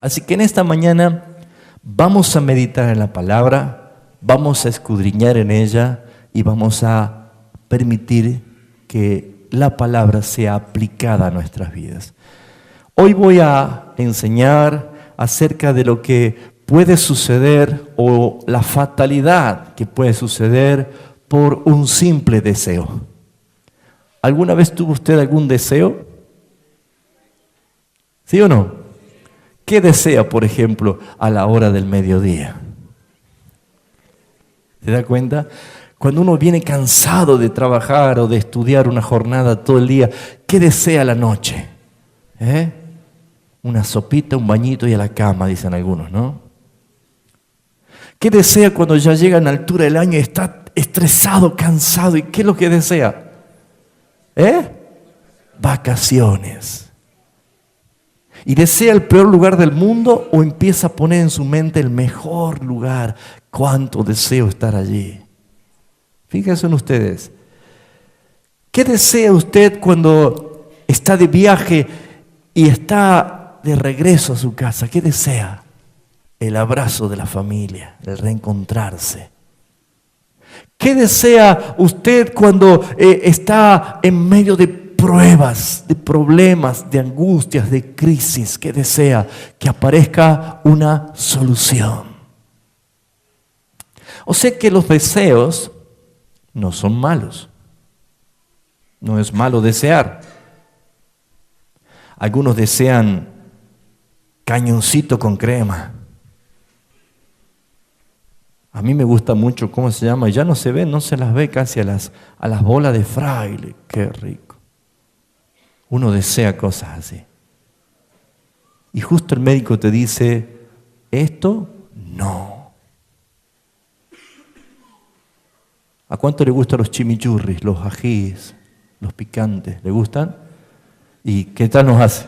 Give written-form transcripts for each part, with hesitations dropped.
Así que en esta mañana vamos a meditar en la palabra, vamos a escudriñar en ella y vamos a permitir que la palabra sea aplicada a nuestras vidas. Hoy voy a enseñar acerca de lo que puede suceder o la fatalidad que puede suceder por un simple deseo. ¿Alguna vez tuvo usted algún deseo? ¿Sí o no? ¿Qué desea, por ejemplo, a la hora del mediodía? ¿Se da cuenta? Cuando uno viene cansado de trabajar o de estudiar una jornada todo el día, ¿qué desea a la noche? Una sopita, un bañito y a la cama, dicen algunos, ¿no? ¿Qué desea cuando ya llega a la altura del año y está estresado, cansado? ¿Y qué es lo que desea? Vacaciones. ¿Y desea el peor lugar del mundo o empieza a poner en su mente el mejor lugar? ¿Cuánto deseo estar allí? Fíjense en ustedes. ¿Qué desea usted cuando está de viaje y está de regreso a su casa? ¿Qué desea? El abrazo de la familia, el reencontrarse. ¿Qué desea usted cuando está en medio de pruebas, de problemas, de angustias, de crisis? ¿Qué desea? Que aparezca una solución. O sea que los deseos no son malos. No es malo desear. Algunos desean cañoncito con crema. A mí me gusta mucho, ¿cómo se llama? Ya no se ve, no se las ve casi a las bolas de fraile. Qué rico. Uno desea cosas así. Y justo el médico te dice, esto no. ¿A cuánto le gustan los chimichurris, los ajíes, los picantes? ¿Le gustan? ¿Y qué tal nos hace?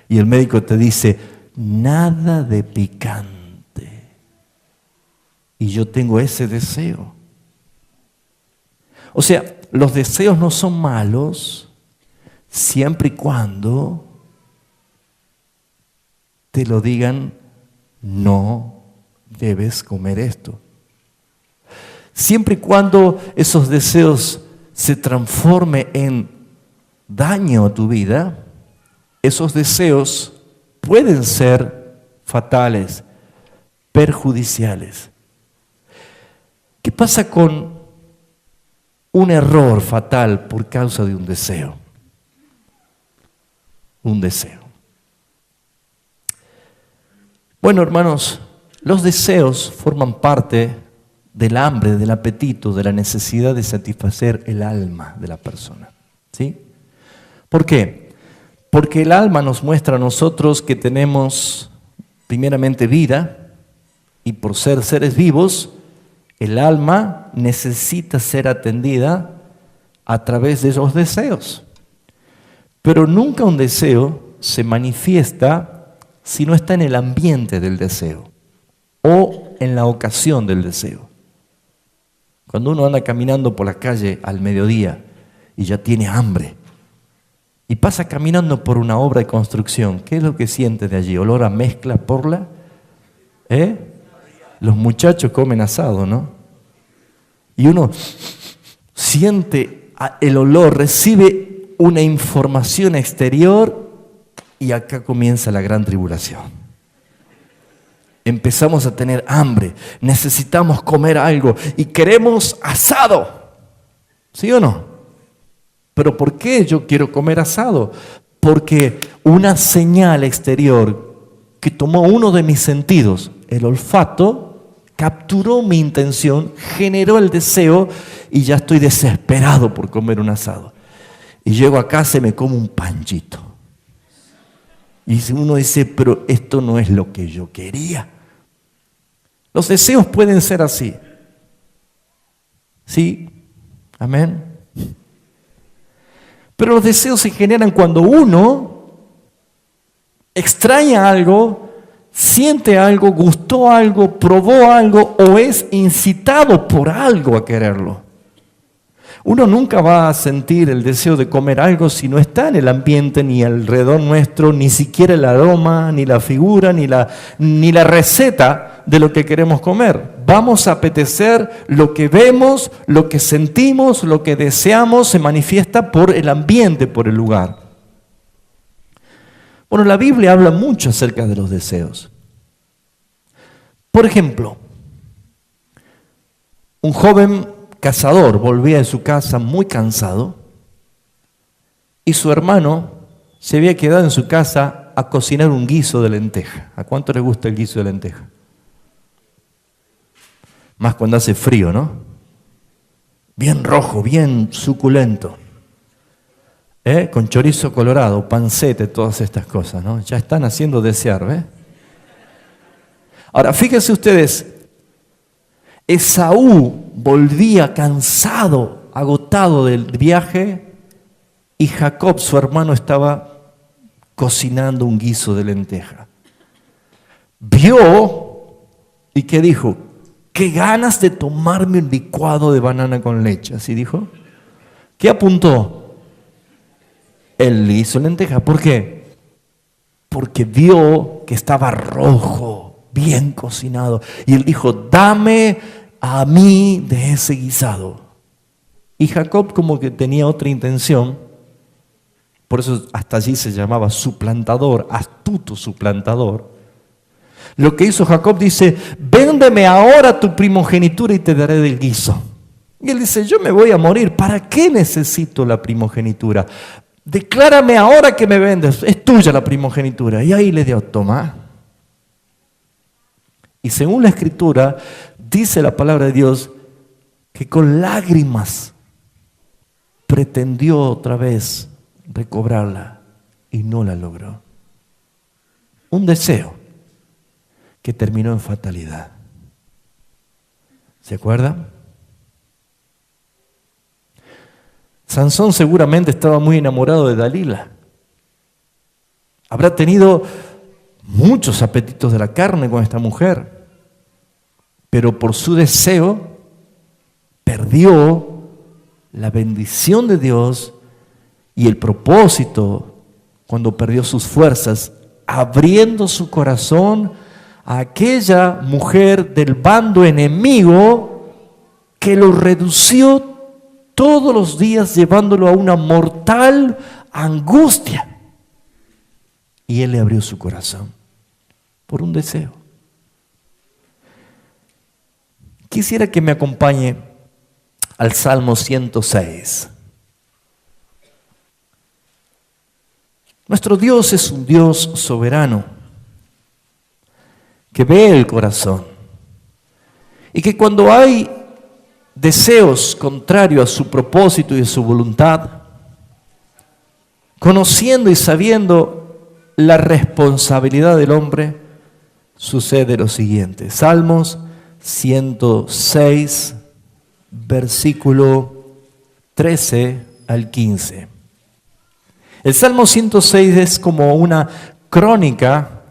Y el médico te dice, nada de picante. Y yo tengo ese deseo. O sea, los deseos no son malos siempre y cuando te lo digan, no debes comer esto. Siempre y cuando esos deseos se transformen en daño a tu vida, esos deseos pueden ser fatales, perjudiciales. ¿Qué pasa con un error fatal por causa de un deseo? Un deseo. Bueno, hermanos, los deseos forman parte del hambre, del apetito, de la necesidad de satisfacer el alma de la persona. ¿Sí? ¿Por qué? Porque el alma nos muestra a nosotros que tenemos primeramente vida y por ser seres vivos, el alma necesita ser atendida a través de esos deseos. Pero nunca un deseo se manifiesta si no está en el ambiente del deseo o en la ocasión del deseo. Cuando uno anda caminando por la calle al mediodía y ya tiene hambre y pasa caminando por una obra de construcción, ¿qué es lo que siente de allí? ¿Olor a mezcla porla? Los muchachos comen asado, ¿no? Y uno siente el olor, recibe una información exterior y acá comienza la gran tribulación. Empezamos a tener hambre, necesitamos comer algo y queremos asado. ¿Sí o no? ¿Pero por qué yo quiero comer asado? Porque una señal exterior que tomó uno de mis sentidos, el olfato, capturó mi intención, generó el deseo y ya estoy desesperado por comer un asado. Y llego a casa y me como un panchito. Y uno dice, pero esto no es lo que yo quería. Los deseos pueden ser así. ¿Sí? Amén. Pero los deseos se generan cuando uno extraña algo, siente algo, gustó algo, probó algo o es incitado por algo a quererlo. Uno nunca va a sentir el deseo de comer algo si no está en el ambiente, ni alrededor nuestro, ni siquiera el aroma, ni la figura, ni la receta de lo que queremos comer. Vamos a apetecer lo que vemos, lo que sentimos, lo que deseamos, se manifiesta por el ambiente, por el lugar. Bueno, la Biblia habla mucho acerca de los deseos. Por ejemplo, un joven cazador volvía de su casa muy cansado y su hermano se había quedado en su casa a cocinar un guiso de lenteja. ¿A cuánto le gusta el guiso de lenteja? Más cuando hace frío, ¿no? Bien rojo, bien suculento. Con chorizo colorado, pancete, todas estas cosas, ¿no? Ya están haciendo desear, ¿ves? Ahora, fíjense ustedes, Esaú volvía cansado, agotado del viaje, y Jacob, su hermano, estaba cocinando un guiso de lenteja. Vio, ¿y qué dijo? Qué ganas de tomarme un licuado de banana con leche, así dijo. ¿Qué apuntó? El guiso de lenteja. ¿Por qué? Porque vio que estaba rojo, bien cocinado. Y él dijo, dame a mí de ese guisado. Y Jacob como que tenía otra intención, por eso hasta allí se llamaba suplantador, astuto suplantador. Lo que hizo Jacob dice, véndeme ahora tu primogenitura y te daré del guiso. Y él dice, yo me voy a morir, ¿para qué necesito la primogenitura? Declárame ahora que me vendes, es tuya la primogenitura. Y ahí le dio, toma. Y según la Escritura, dice la palabra de Dios que con lágrimas pretendió otra vez recobrarla y no la logró. Un deseo que terminó en fatalidad. ¿Se acuerdan? Sansón seguramente estaba muy enamorado de Dalila. Habrá tenido muchos apetitos de la carne con esta mujer, pero por su deseo perdió la bendición de Dios y el propósito cuando perdió sus fuerzas, abriendo su corazón a aquella mujer del bando enemigo que lo redució todos los días, llevándolo a una mortal angustia. Y él le abrió su corazón por un deseo. Quisiera que me acompañe al Salmo 106. Nuestro Dios es un Dios soberano, que ve el corazón, y que cuando hay deseos contrarios a su propósito y a su voluntad, conociendo y sabiendo la responsabilidad del hombre, sucede lo siguiente. Salmos 106, versículo 13 al 15. El Salmo 106 es como una crónica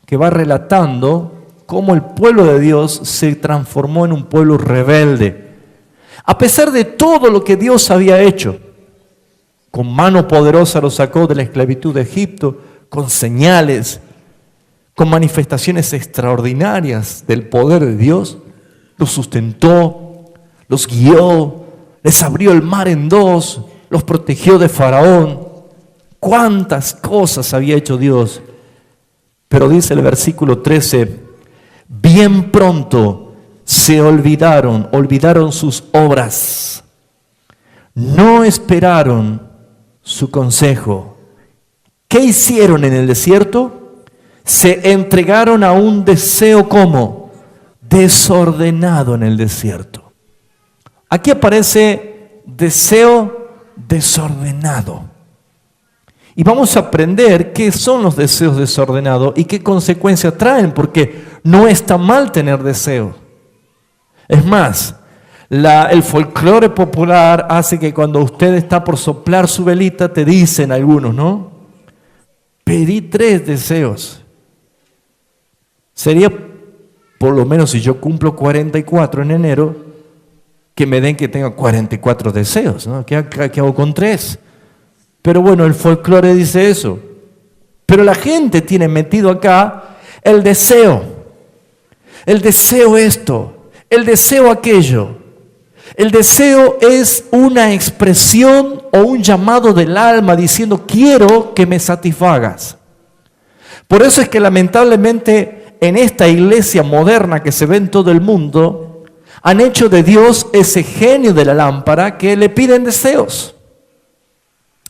que va relatando cómo el pueblo de Dios se transformó en un pueblo rebelde. A pesar de todo lo que Dios había hecho, con mano poderosa los sacó de la esclavitud de Egipto, con señales, con manifestaciones extraordinarias del poder de Dios, los sustentó, los guió, les abrió el mar en dos, los protegió de Faraón. Cuántas cosas había hecho Dios. Pero dice el versículo 13, bien pronto se olvidaron sus obras, no esperaron su consejo. ¿Qué hicieron en el desierto? Se entregaron a un deseo como desordenado en el desierto. Aquí aparece deseo desordenado. Y vamos a aprender qué son los deseos desordenados y qué consecuencias traen, porque no está mal tener deseo. Es más, el folclore popular hace que cuando usted está por soplar su velita, te dicen algunos, ¿no? Pedí 3 deseos. Sería, por lo menos si yo cumplo 44 en enero, que me den que tenga 44 deseos, ¿no? ¿Qué hago con 3? Pero bueno, el folclore dice eso. Pero la gente tiene metido acá el deseo esto, el deseo aquello. El deseo es una expresión o un llamado del alma diciendo quiero que me satisfagas. Por eso es que lamentablemente en esta iglesia moderna que se ve en todo el mundo, han hecho de Dios ese genio de la lámpara que le piden deseos.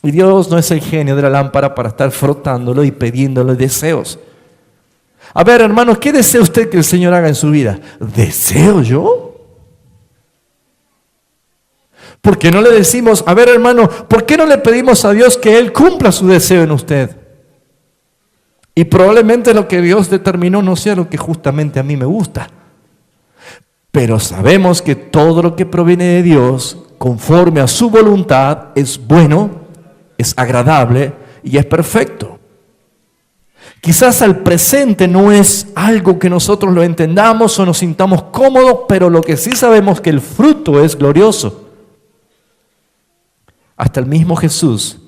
Y Dios no es el genio de la lámpara para estar frotándolo y pidiéndole deseos. A ver, hermanos, ¿qué desea usted que el Señor haga en su vida? ¿Deseo yo? ¿Por qué no le decimos, a ver, hermano, ¿por qué no le pedimos a Dios que Él cumpla su deseo en usted? Y probablemente lo que Dios determinó no sea lo que justamente a mí me gusta. Pero sabemos que todo lo que proviene de Dios, conforme a su voluntad, es bueno, es agradable y es perfecto. Quizás al presente no es algo que nosotros lo entendamos o nos sintamos cómodos, pero lo que sí sabemos es que el fruto es glorioso. Hasta el mismo Jesús,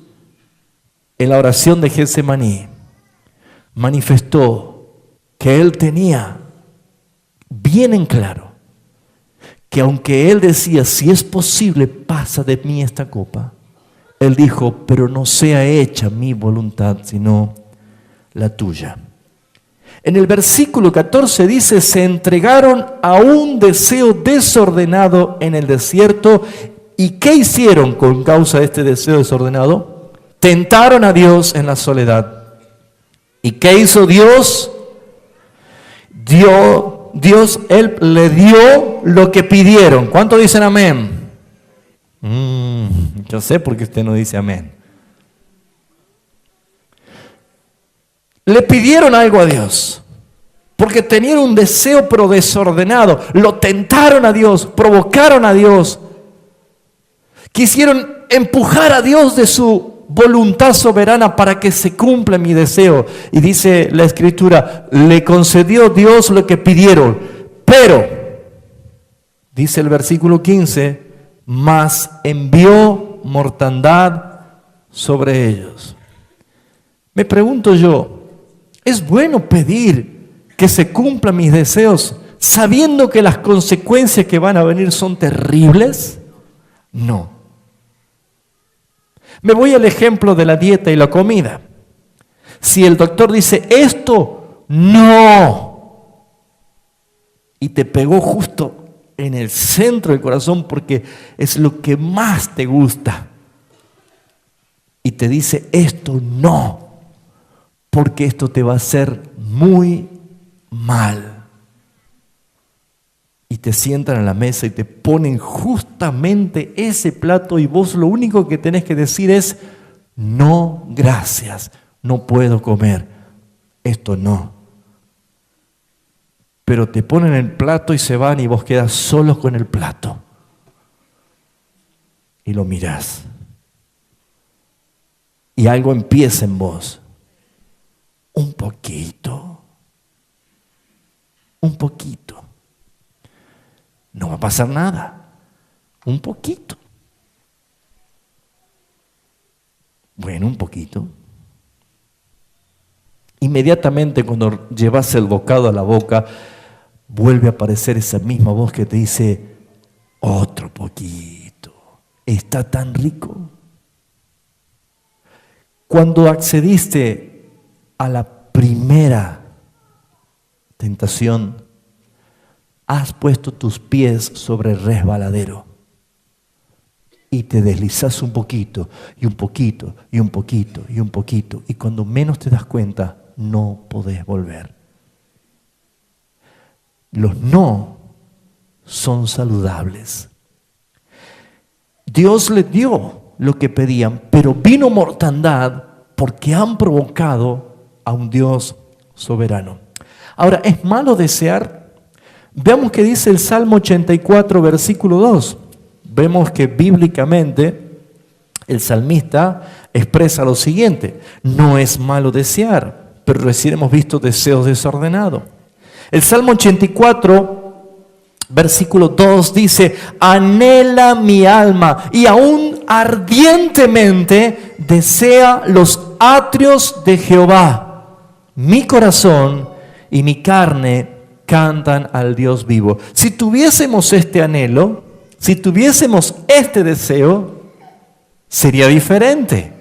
en la oración de Getsemaní, manifestó que Él tenía bien en claro que aunque Él decía, si es posible, pasa de mí esta copa, Él dijo, pero no sea hecha mi voluntad, sino la tuya. En el versículo 14 dice, se entregaron a un deseo desordenado en el desierto. ¿Y qué hicieron con causa de este deseo desordenado? Tentaron a Dios en la soledad. ¿Y qué hizo Dios? Él le dio lo que pidieron. ¿Cuántos dicen amén? Yo sé por qué usted no dice amén. Le pidieron algo a Dios, porque tenían un deseo pero desordenado. Lo tentaron a Dios, provocaron a Dios. Quisieron empujar a Dios de su voluntad soberana para que se cumpla mi deseo. Y dice la Escritura, le concedió Dios lo que pidieron. Pero, dice el versículo 15, mas envió mortandad sobre ellos. Me pregunto yo, ¿es bueno pedir que se cumplan mis deseos sabiendo que las consecuencias que van a venir son terribles? No. Me voy al ejemplo de la dieta y la comida. Si el doctor dice, esto no, y te pegó justo en el centro del corazón porque es lo que más te gusta, y te dice, esto no, porque esto te va a hacer muy mal. Y te sientan a la mesa y te ponen justamente ese plato y vos lo único que tenés que decir es, no, gracias, no puedo comer, esto no. Pero te ponen el plato y se van y vos quedas solo con el plato. Y lo mirás. Y algo empieza en vos. Un poquito. No va a pasar nada. Un poquito. Bueno, un poquito. Inmediatamente cuando llevas el bocado a la boca, vuelve a aparecer esa misma voz que te dice, otro poquito. Está tan rico. Cuando accediste a la primera tentación, has puesto tus pies sobre el resbaladero y te deslizas un poquito, y un poquito, y un poquito, y un poquito, y cuando menos te das cuenta, no podés volver. Los no son saludables. Dios les dio lo que pedían, pero vino mortandad porque han provocado a un Dios soberano. Ahora, ¿es malo desear? Veamos qué dice el Salmo 84, versículo 2. Vemos que bíblicamente el salmista expresa lo siguiente: no es malo desear, pero recién hemos visto deseos desordenados. El Salmo 84, Versículo 2 dice, anhela mi alma y aún ardientemente desea los atrios de Jehová. Mi corazón y mi carne cantan al Dios vivo. Si tuviésemos este anhelo, si tuviésemos este deseo, sería diferente.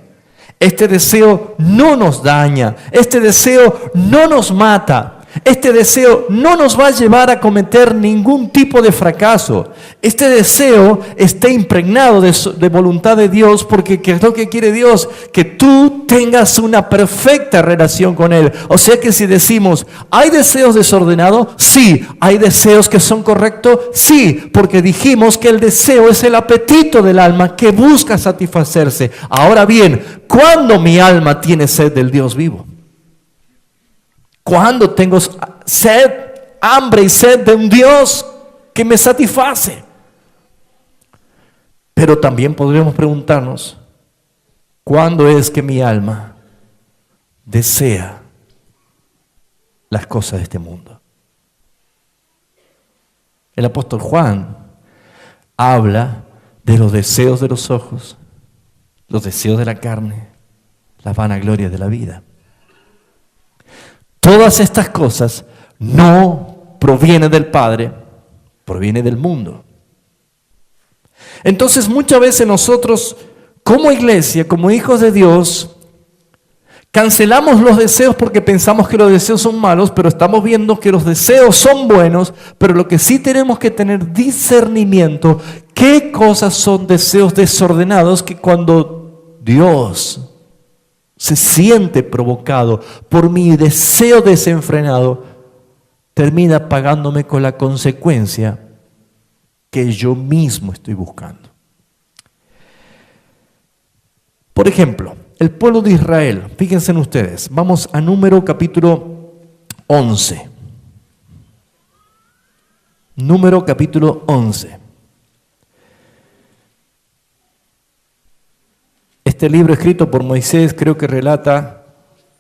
Este deseo no nos daña, este deseo no nos mata. Este deseo no nos va a llevar a cometer ningún tipo de fracaso. Este deseo está impregnado de voluntad de Dios, porque ¿qué es lo que quiere Dios? Que tú tengas una perfecta relación con Él. O sea que si decimos, ¿hay deseos desordenados? Sí. ¿Hay deseos que son correctos? Sí, porque dijimos que el deseo es el apetito del alma que busca satisfacerse. Ahora bien, ¿cuándo mi alma tiene sed del Dios vivo? Cuando tengo sed, hambre y sed de un Dios que me satisface. Pero también podríamos preguntarnos, ¿cuándo es que mi alma desea las cosas de este mundo? El apóstol Juan habla de los deseos de los ojos, los deseos de la carne, la vanagloria de la vida. Todas estas cosas no provienen del Padre, provienen del mundo. Entonces muchas veces nosotros, como iglesia, como hijos de Dios, cancelamos los deseos porque pensamos que los deseos son malos, pero estamos viendo que los deseos son buenos, pero lo que sí tenemos que tener discernimiento, qué cosas son deseos desordenados que cuando Dios se siente provocado por mi deseo desenfrenado, termina pagándome con la consecuencia que yo mismo estoy buscando. Por ejemplo, el pueblo de Israel, fíjense en ustedes, vamos a Número capítulo 11. Número capítulo 11. Este libro escrito por Moisés creo que relata,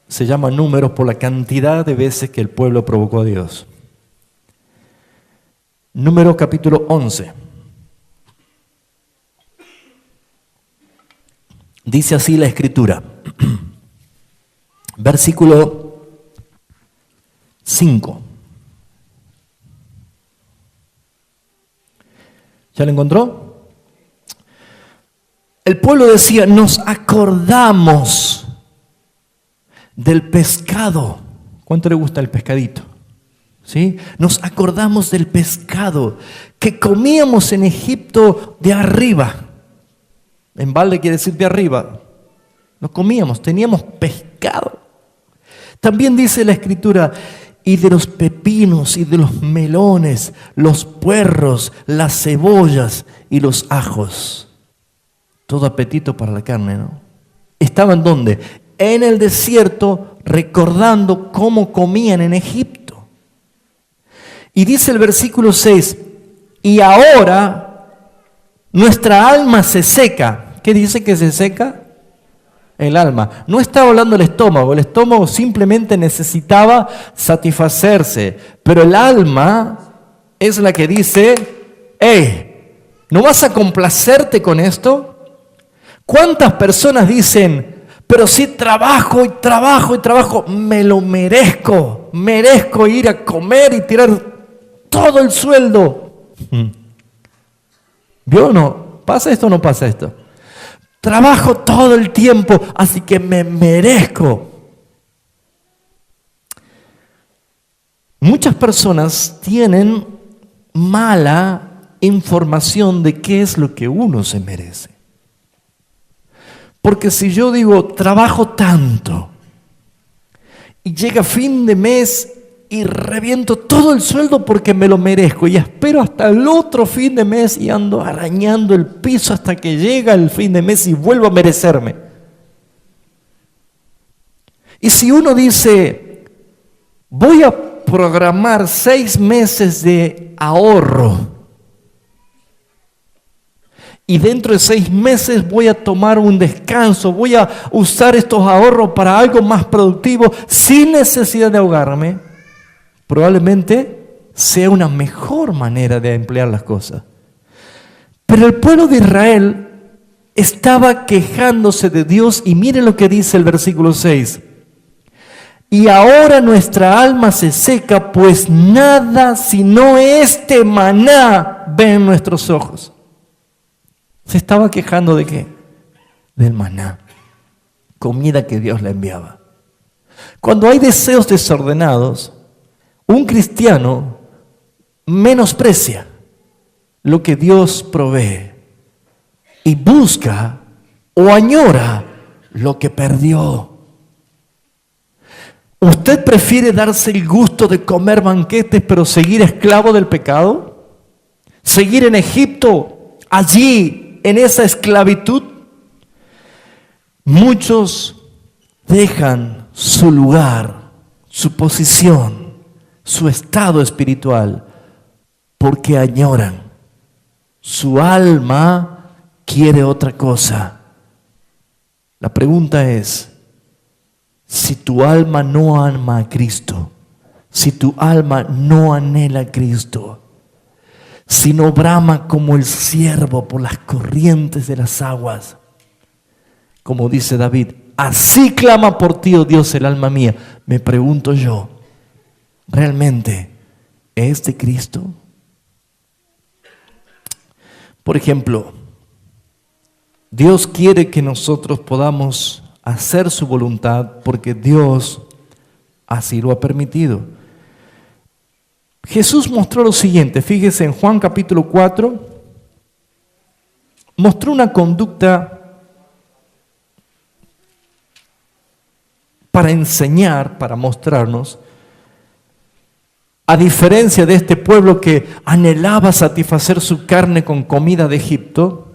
se llama Números por la cantidad de veces que el pueblo provocó a Dios. Números capítulo 11. Dice así la Escritura, versículo 5. ¿Ya lo encontró? El pueblo decía, nos acordamos del pescado. ¿Cuánto le gusta el pescadito? ¿Sí? Nos acordamos del pescado que comíamos en Egipto de arriba. En balde quiere decir de arriba. Lo comíamos, teníamos pescado. También dice la Escritura, y de los pepinos y de los melones, los puerros, las cebollas y los ajos. Todo apetito para la carne, ¿no? ¿Estaban dónde? En el desierto, recordando cómo comían en Egipto. Y dice el versículo 6, y ahora nuestra alma se seca. ¿Qué dice que se seca? El alma. No estaba hablando el estómago simplemente necesitaba satisfacerse. Pero el alma es la que dice, ¿no vas a complacerte con esto? ¿Cuántas personas dicen, pero si trabajo y trabajo y trabajo, me lo merezco ir a comer y tirar todo el sueldo? ¿Vio o no? ¿Pasa esto o no pasa esto? Trabajo todo el tiempo, así que me merezco. Muchas personas tienen mala información de qué es lo que uno se merece. Porque si yo digo, trabajo tanto, y llega fin de mes y reviento todo el sueldo porque me lo merezco, y espero hasta el otro fin de mes y ando arañando el piso hasta que llega el fin de mes y vuelvo a merecerme. Y si uno dice, voy a programar 6 meses de ahorro, y dentro de 6 meses voy a tomar un descanso, voy a usar estos ahorros para algo más productivo sin necesidad de ahogarme, probablemente sea una mejor manera de emplear las cosas. Pero el pueblo de Israel estaba quejándose de Dios y miren lo que dice el versículo 6. Y ahora nuestra alma se seca, pues nada sino este maná ven nuestros ojos. Se estaba quejando ¿de qué? Del maná, comida que Dios le enviaba. Cuando hay deseos desordenados, un cristiano menosprecia lo que Dios provee y busca o añora lo que perdió. ¿Usted prefiere darse el gusto de comer banquetes pero seguir esclavo del pecado? ¿Seguir en Egipto, allí, en esa esclavitud? Muchos dejan su lugar, su posición, su estado espiritual, porque añoran. Su alma quiere otra cosa. La pregunta es, si tu alma no ama a Cristo, si tu alma no anhela a Cristo, si no brama como el ciervo por las corrientes de las aguas, como dice David, así clama por ti, oh Dios, el alma mía. Me pregunto yo, ¿realmente es de Cristo? Por ejemplo, Dios quiere que nosotros podamos hacer su voluntad porque Dios así lo ha permitido. Jesús mostró lo siguiente, fíjese en Juan capítulo 4, mostró una conducta para enseñar, para mostrarnos, a diferencia de este pueblo que anhelaba satisfacer su carne con comida de Egipto,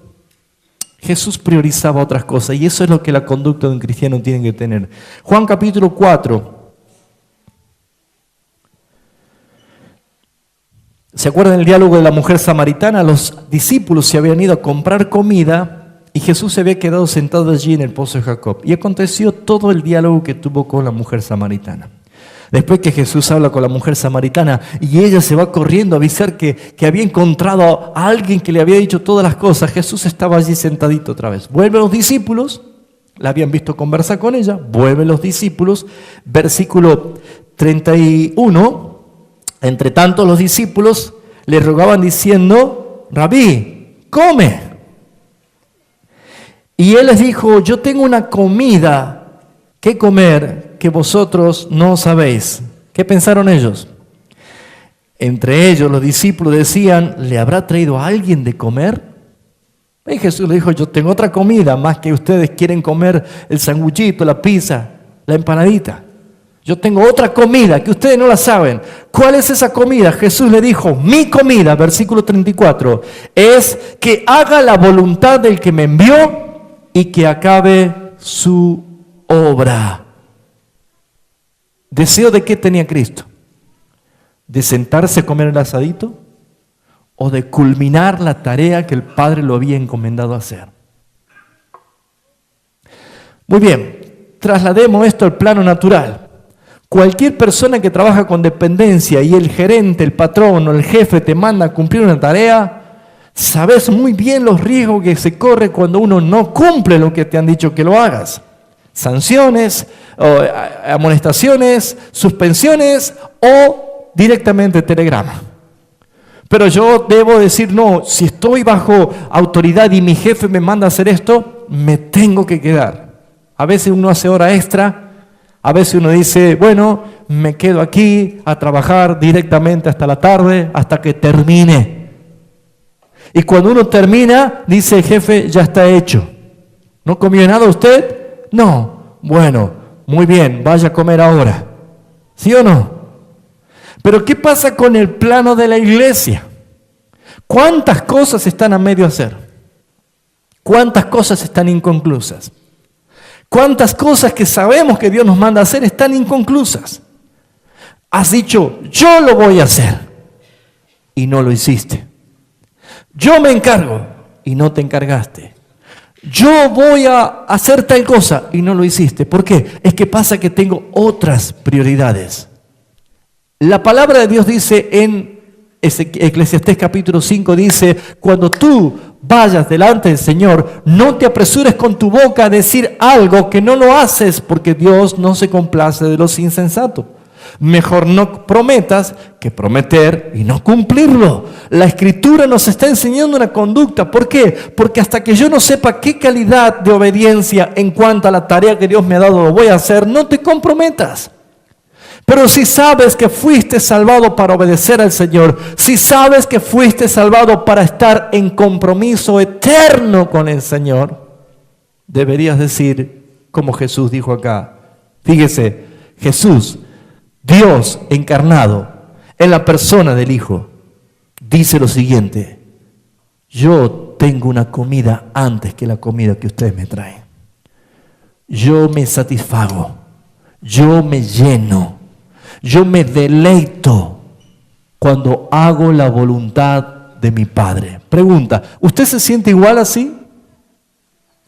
Jesús priorizaba otras cosas y eso es lo que la conducta de un cristiano tiene que tener. Juan capítulo 4. ¿Se acuerdan del diálogo de la mujer samaritana? Los discípulos se habían ido a comprar comida y Jesús se había quedado sentado allí en el pozo de Jacob. Y aconteció todo el diálogo que tuvo con la mujer samaritana. Después que Jesús habla con la mujer samaritana y ella se va corriendo a avisar que había encontrado a alguien que le había dicho todas las cosas, Jesús estaba allí sentadito otra vez. Vuelven los discípulos, la habían visto conversar con ella, vuelven los discípulos, versículo 31, entre tanto los discípulos le rogaban diciendo, Rabí, come. Y él les dijo, yo tengo una comida que comer que vosotros no sabéis. ¿Qué pensaron ellos? Entre ellos los discípulos decían, ¿le habrá traído a alguien de comer? Y Jesús le dijo, yo tengo otra comida, más que ustedes quieren comer el sanguchito, la pizza, la empanadita. Yo tengo otra comida que ustedes no la saben. ¿Cuál es esa comida? Jesús le dijo, mi comida, versículo 34, es que haga la voluntad del que me envió y que acabe su obra. ¿Deseo de qué tenía Cristo? ¿De sentarse a comer el asadito? ¿O de culminar la tarea que el Padre lo había encomendado a hacer? Muy bien, traslademos esto al plano natural. Cualquier persona que trabaja con dependencia y el gerente, el patrón o el jefe te manda a cumplir una tarea, sabes muy bien los riesgos que se corre cuando uno no cumple lo que te han dicho que lo hagas. Sanciones, amonestaciones, suspensiones o directamente telegrama. Pero yo debo decir, no, si estoy bajo autoridad y mi jefe me manda a hacer esto, me tengo que quedar. A veces uno hace hora extra, a veces uno dice, bueno, me quedo aquí a trabajar directamente hasta la tarde, hasta que termine. Y cuando uno termina, dice el jefe, ya está hecho. ¿No comió nada usted? No. Bueno, muy bien, vaya a comer ahora. ¿Sí o no? Pero ¿qué pasa con el plano de la iglesia? ¿Cuántas cosas están a medio hacer? ¿Cuántas cosas están inconclusas? ¿Cuántas cosas que sabemos que Dios nos manda a hacer están inconclusas? Has dicho, yo lo voy a hacer, y no lo hiciste. Yo me encargo, y no te encargaste. Yo voy a hacer tal cosa, y no lo hiciste. ¿Por qué? Es que pasa que tengo otras prioridades. La palabra de Dios dice en Eclesiastés capítulo 5 dice, cuando tú vayas delante del Señor, no te apresures con tu boca a decir algo que no lo haces, porque Dios no se complace de los insensatos. Mejor no prometas que prometer y no cumplirlo. La Escritura nos está enseñando una conducta. ¿Por qué? Porque hasta que yo no sepa qué calidad de obediencia en cuanto a la tarea que Dios me ha dado lo voy a hacer, no te comprometas. Pero si sabes que fuiste salvado para obedecer al Señor, si sabes que fuiste salvado para estar en compromiso eterno con el Señor, deberías decir como Jesús dijo acá. Fíjese, Jesús, Dios encarnado en la persona del Hijo, dice lo siguiente: yo tengo una comida antes que la comida que ustedes me traen. Yo me satisfago, yo me lleno, yo me deleito cuando hago la voluntad de mi Padre. Pregunta, ¿usted se siente igual así?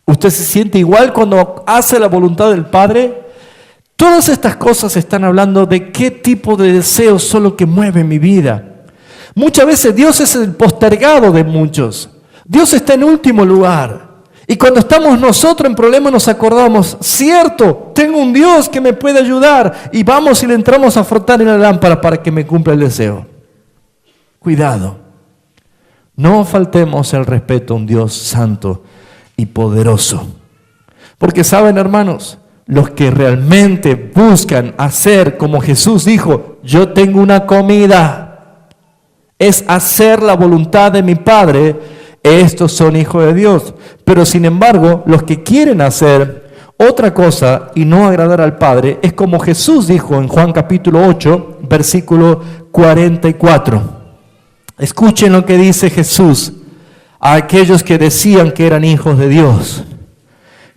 ¿Usted se siente igual cuando hace la voluntad del Padre? Todas estas cosas están hablando de qué tipo de deseos son los que mueven mi vida. Muchas veces Dios es el postergado de muchos. Dios está en último lugar. Y cuando estamos nosotros en problemas nos acordamos, cierto, tengo un Dios que me puede ayudar. Y vamos y le entramos a frotar en la lámpara para que me cumpla el deseo. Cuidado. No faltemos el respeto a un Dios santo y poderoso. Porque saben, hermanos, los que realmente buscan hacer como Jesús dijo, yo tengo una comida, es hacer la voluntad de mi Padre, estos son hijos de Dios. Pero sin embargo, los que quieren hacer otra cosa y no agradar al Padre, es como Jesús dijo en Juan capítulo 8, versículo 44. Escuchen lo que dice Jesús a aquellos que decían que eran hijos de Dios.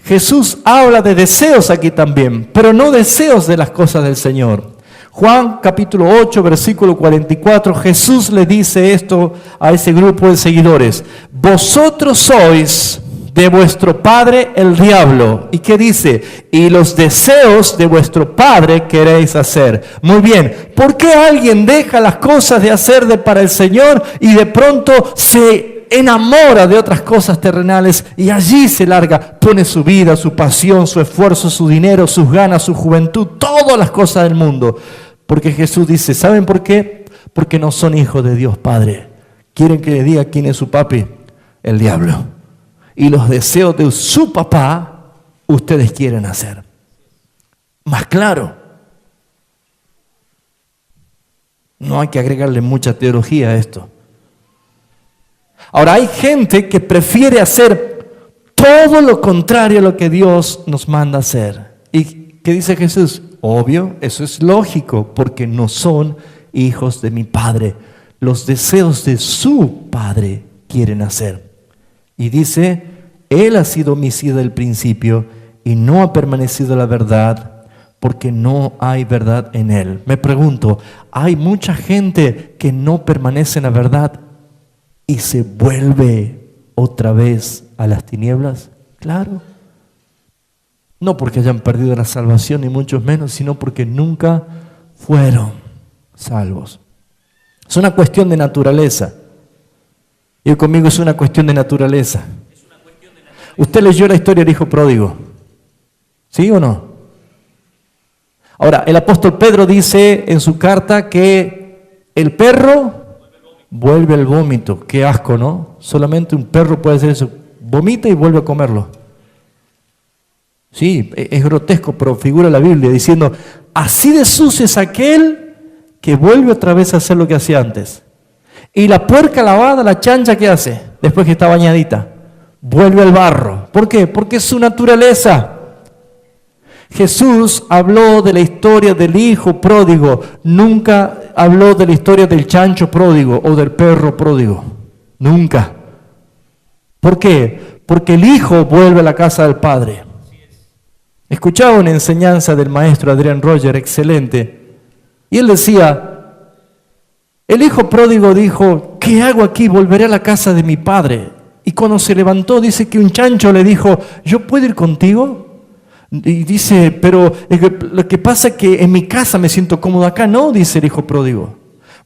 Jesús habla de deseos aquí también, pero no deseos de las cosas del Señor. Juan capítulo 8, versículo 44, Jesús le dice esto a ese grupo de seguidores: vosotros sois de vuestro padre el diablo. ¿Y qué dice? Y los deseos de vuestro padre queréis hacer. Muy bien, ¿por qué alguien deja las cosas de hacer para el Señor y de pronto se enamora de otras cosas terrenales y allí se larga, pone su vida, su pasión, su esfuerzo, su dinero, sus ganas, su juventud, todas las cosas del mundo? Porque Jesús dice, ¿saben por qué? Porque no son hijos de Dios Padre. ¿Quieren que les diga quién es su papi? El diablo. Y los deseos de su papá, ustedes quieren hacer. Más claro. No hay que agregarle mucha teología a esto. Ahora, hay gente que prefiere hacer todo lo contrario a lo que Dios nos manda hacer. ¿Y qué dice Jesús? Obvio, eso es lógico, porque no son hijos de mi Padre. Los deseos de su Padre quieren hacer. Y dice, Él ha sido homicida del principio y no ha permanecido la verdad, porque no hay verdad en Él. Me pregunto, ¿hay mucha gente que no permanece en la verdad y se vuelve otra vez a las tinieblas? Claro. No porque hayan perdido la salvación, ni mucho menos, sino porque nunca fueron salvos. Es una cuestión de naturaleza. Y conmigo es una cuestión de naturaleza. Usted leyó la historia del hijo pródigo, ¿sí o no? Ahora, el apóstol Pedro dice en su carta que el perro vuelve al vómito. Qué asco, ¿no? Solamente un perro puede hacer eso. Vomita y vuelve a comerlo. Sí, es grotesco, pero figura la Biblia diciendo, así de sucio es aquel que vuelve otra vez a hacer lo que hacía antes. Y la puerca lavada, la chancha, ¿qué hace? Después que está bañadita, vuelve al barro. ¿Por qué? Porque es su naturaleza. Jesús habló de la historia del hijo pródigo, nunca habló de la historia del chancho pródigo o del perro pródigo. Nunca. ¿Por qué? Porque el hijo vuelve a la casa del padre. Escuchaba una enseñanza del maestro Adrian Roger, excelente, y él decía, el hijo pródigo dijo, ¿qué hago aquí? Volveré a la casa de mi padre. Y cuando se levantó, dice que un chancho le dijo, ¿yo puedo ir contigo? Y dice, pero lo que pasa es que en mi casa me siento cómodo, acá no, dice el hijo pródigo.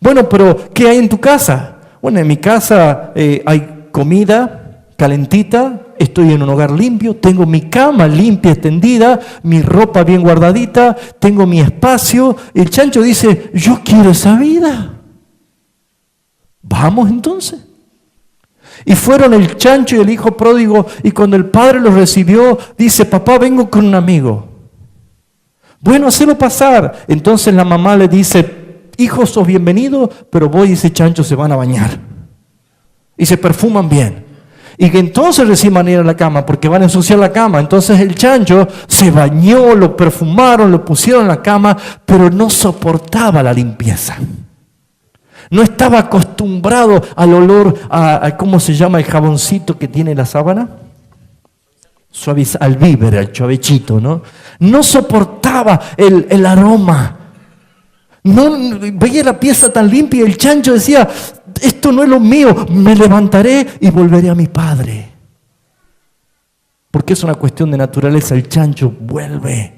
Bueno, pero ¿qué hay en tu casa? Bueno, en mi casa hay comida calentita, estoy en un hogar limpio, tengo mi cama limpia, extendida, mi ropa bien guardadita, tengo mi espacio. El chancho dice, yo quiero esa vida. Vamos entonces. Y fueron el chancho y el hijo pródigo, y cuando el padre los recibió, dice, papá, vengo con un amigo. Bueno, hacelo pasar. Entonces la mamá le dice, hijo, sos bienvenido, pero vos y ese chancho se van a bañar. Y se perfuman bien. Y que entonces recién van a ir a la cama, porque van a ensuciar la cama. Entonces el chancho se bañó, lo perfumaron, lo pusieron en la cama, pero no soportaba la limpieza. No estaba acostumbrado al olor, ¿cómo se llama el jaboncito que tiene la sábana? Al víver, al chovechito, ¿no? No soportaba el aroma. No veía la pieza tan limpia y el chancho decía, esto no es lo mío, me levantaré y volveré a mi padre. Porque es una cuestión de naturaleza, el chancho vuelve.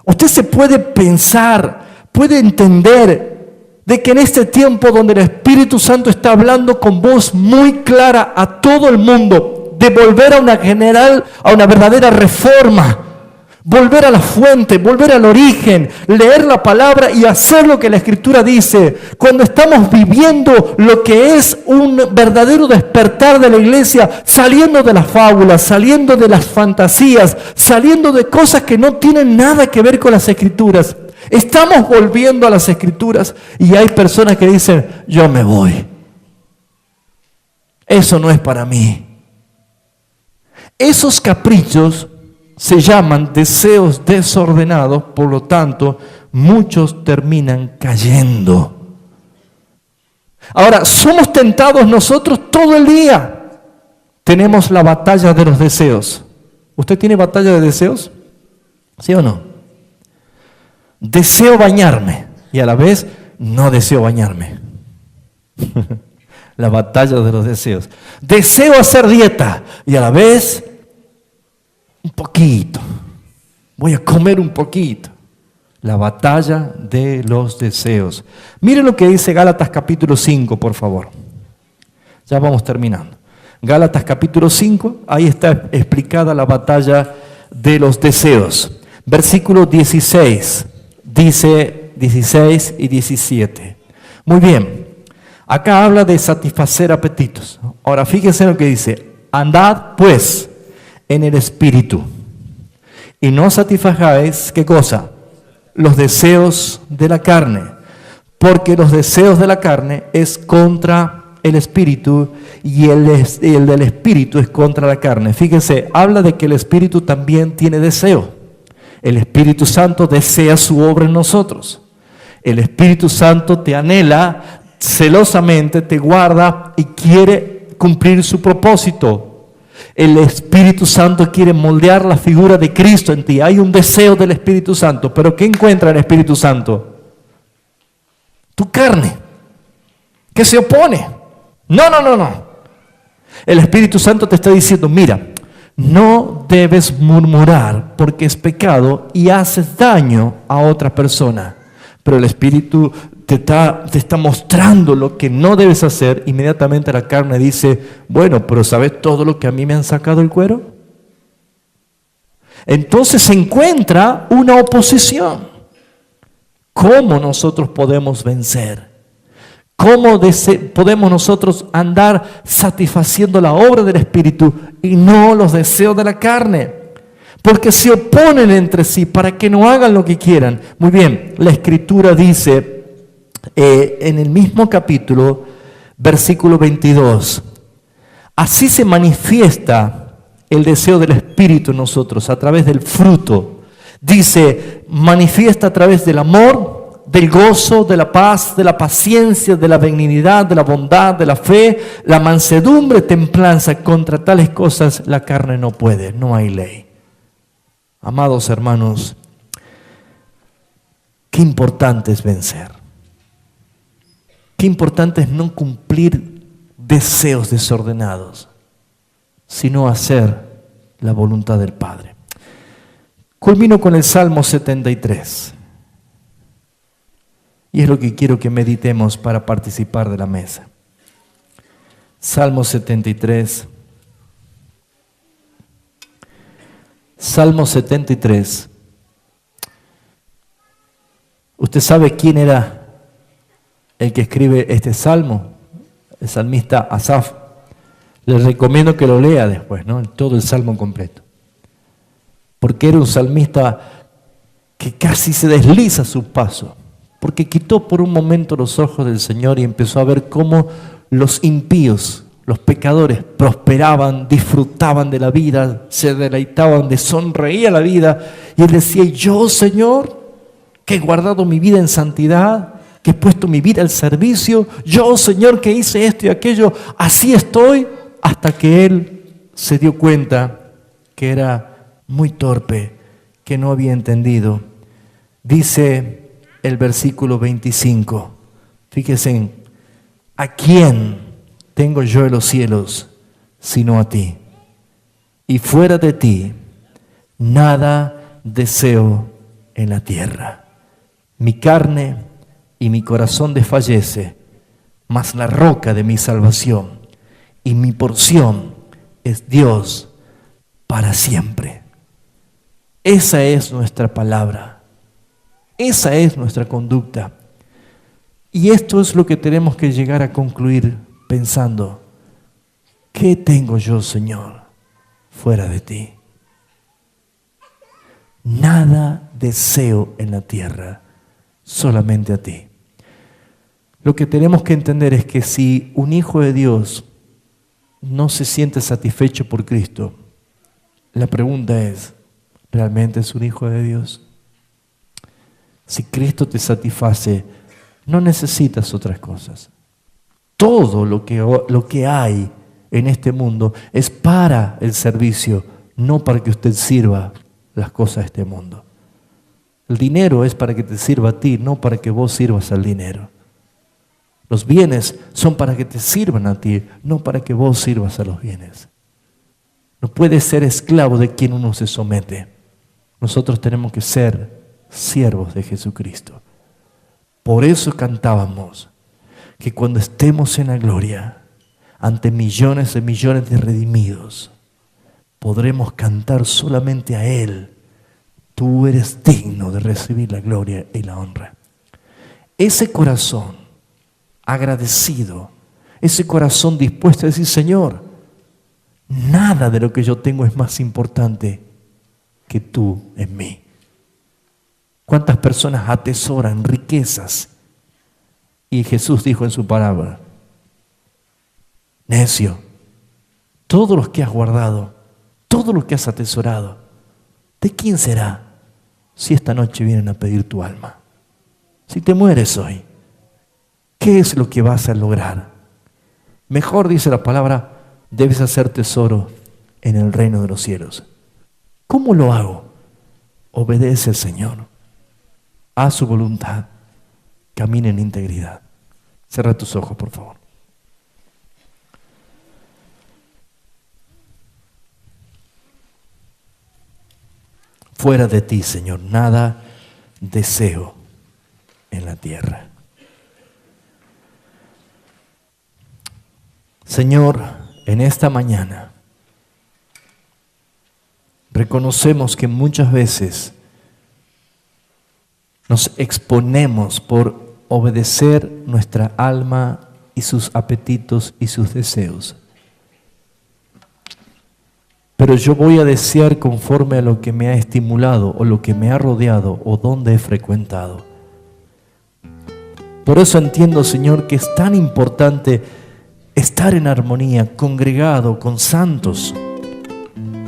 Usted se puede pensar, puede entender de que en este tiempo donde el Espíritu Santo está hablando con voz muy clara a todo el mundo, de volver a una verdadera reforma, volver a la fuente, volver al origen, leer la palabra y hacer lo que la Escritura dice. Cuando estamos viviendo lo que es un verdadero despertar de la iglesia, saliendo de las fábulas, saliendo de las fantasías, saliendo de cosas que no tienen nada que ver con las Escrituras. Estamos volviendo a las Escrituras y hay personas que dicen, yo me voy. Eso no es para mí. Esos caprichos se llaman deseos desordenados, por lo tanto, muchos terminan cayendo. Ahora, somos tentados nosotros todo el día. Tenemos la batalla de los deseos. ¿Usted tiene batalla de deseos? ¿Sí o no? Deseo bañarme y a la vez no deseo bañarme. La batalla de los deseos. Deseo hacer dieta y a la vez un poquito. Voy a comer un poquito. La batalla de los deseos. Miren lo que dice Gálatas capítulo 5, por favor. Ya vamos terminando. Gálatas capítulo 5, ahí está explicada la batalla de los deseos. Versículo 16. Dice 16 y 17. Muy bien, acá habla de satisfacer apetitos. Ahora fíjense lo que dice. Andad pues en el Espíritu y no satisfagáis, ¿qué cosa? Los deseos de la carne. Porque los deseos de la carne es contra el Espíritu y el del Espíritu es contra la carne. Fíjense, habla de que el Espíritu también tiene deseo. El Espíritu Santo desea su obra en nosotros. El Espíritu Santo te anhela celosamente, te guarda y quiere cumplir su propósito. El Espíritu Santo quiere moldear la figura de Cristo en ti. Hay un deseo del Espíritu Santo. ¿Pero qué encuentra el Espíritu Santo? Tu carne, que se opone. No. El Espíritu Santo te está diciendo, mira, no debes murmurar porque es pecado y haces daño a otra persona. Pero el Espíritu te está mostrando lo que no debes hacer. Inmediatamente la carne dice, bueno, pero ¿sabes todo lo que a mí me han sacado el cuero? Entonces se encuentra una oposición. ¿Cómo nosotros podemos vencer? ¿Cómo podemos nosotros andar satisfaciendo la obra del Espíritu y no los deseos de la carne? Porque se oponen entre sí para que no hagan lo que quieran. Muy bien, la Escritura dice en el mismo capítulo, versículo 22, así se manifiesta el deseo del Espíritu en nosotros a través del fruto. Dice, manifiesta a través del amor, del gozo, de la paz, de la paciencia, de la benignidad, de la bondad, de la fe, la mansedumbre, templanza. Contra tales cosas la carne no puede, no hay ley. Amados hermanos, qué importante es vencer. Qué importante es no cumplir deseos desordenados, sino hacer la voluntad del Padre. Culmino con el Salmo 73. Y es lo que quiero que meditemos para participar de la mesa. Salmo 73. Salmo 73. ¿Usted sabe quién era el que escribe este salmo? El salmista Asaf. Les recomiendo que lo lea después, ¿no? Todo el salmo completo. Porque era un salmista que casi se desliza su paso. Porque quitó por un momento los ojos del Señor y empezó a ver cómo los impíos, los pecadores, prosperaban, disfrutaban de la vida, se deleitaban, de sonreía la vida. Y él decía, yo, Señor, que he guardado mi vida en santidad, que he puesto mi vida al servicio, yo, Señor, que hice esto y aquello, así estoy, hasta que él se dio cuenta que era muy torpe, que no había entendido. Dice el versículo 25, fíjense, ¿a quién tengo yo en los cielos sino a ti? Y fuera de ti, nada deseo en la tierra. Mi carne y mi corazón desfallece, mas la roca de mi salvación y mi porción es Dios para siempre. Esa es nuestra palabra, esa es nuestra conducta. Y esto es lo que tenemos que llegar a concluir pensando, ¿qué tengo yo, Señor, fuera de ti? Nada deseo en la tierra, solamente a ti. Lo que tenemos que entender es que si un hijo de Dios no se siente satisfecho por Cristo, la pregunta es, ¿realmente es un hijo de Dios? Si Cristo te satisface, no necesitas otras cosas. Todo lo que hay en este mundo es para el servicio, no para que usted sirva las cosas de este mundo. El dinero es para que te sirva a ti, no para que vos sirvas al dinero. Los bienes son para que te sirvan a ti, no para que vos sirvas a los bienes. No puedes ser esclavo de quien uno se somete. Nosotros tenemos que ser siervos de Jesucristo. Por eso cantábamos que cuando estemos en la gloria, ante millones y millones de redimidos, podremos cantar solamente a Él. Tú eres digno de recibir la gloria y la honra. Ese corazón agradecido, ese corazón dispuesto a decir, Señor, nada de lo que yo tengo es más importante que tú en mí. ¿Cuántas personas atesoran riquezas? Y Jesús dijo en su parábola, necio, todo lo que has guardado, todo lo que has atesorado, ¿de quién será si esta noche vienen a pedir tu alma? Si te mueres hoy, ¿qué es lo que vas a lograr? Mejor, dice la palabra, debes hacer tesoro en el reino de los cielos. ¿Cómo lo hago? Obedece al Señor, haz su voluntad, camina en integridad. Cierra tus ojos, por favor. Fuera de ti, Señor, nada deseo en la tierra. Señor, en esta mañana reconocemos que muchas veces nos exponemos por obedecer nuestra alma y sus apetitos y sus deseos. Pero yo voy a desear conforme a lo que me ha estimulado o lo que me ha rodeado o donde he frecuentado. Por eso entiendo, Señor, que es tan importante estar en armonía, congregado con santos,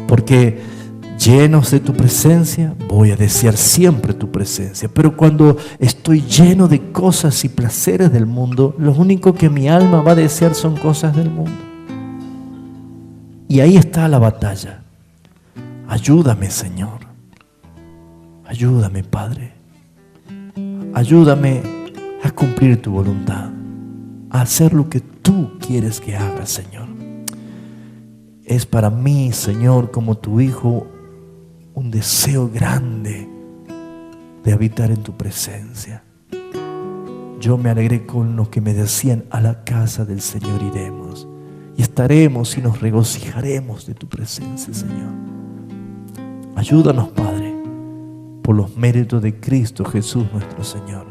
porque llenos de tu presencia, voy a desear siempre tu presencia. Pero cuando estoy lleno de cosas y placeres del mundo, lo único que mi alma va a desear son cosas del mundo. Y ahí está la batalla. Ayúdame, Señor. Ayúdame, Padre. Ayúdame a cumplir tu voluntad, a hacer lo que tú quieres que haga, Señor. Es para mí, Señor, como tu Hijo, un deseo grande de habitar en tu presencia. yo me alegré con los que me decían: a la casa del Señor iremos, y estaremos y nos regocijaremos de tu presencia, Señor. Ayúdanos, Padre, por los méritos de Cristo Jesús nuestro Señor.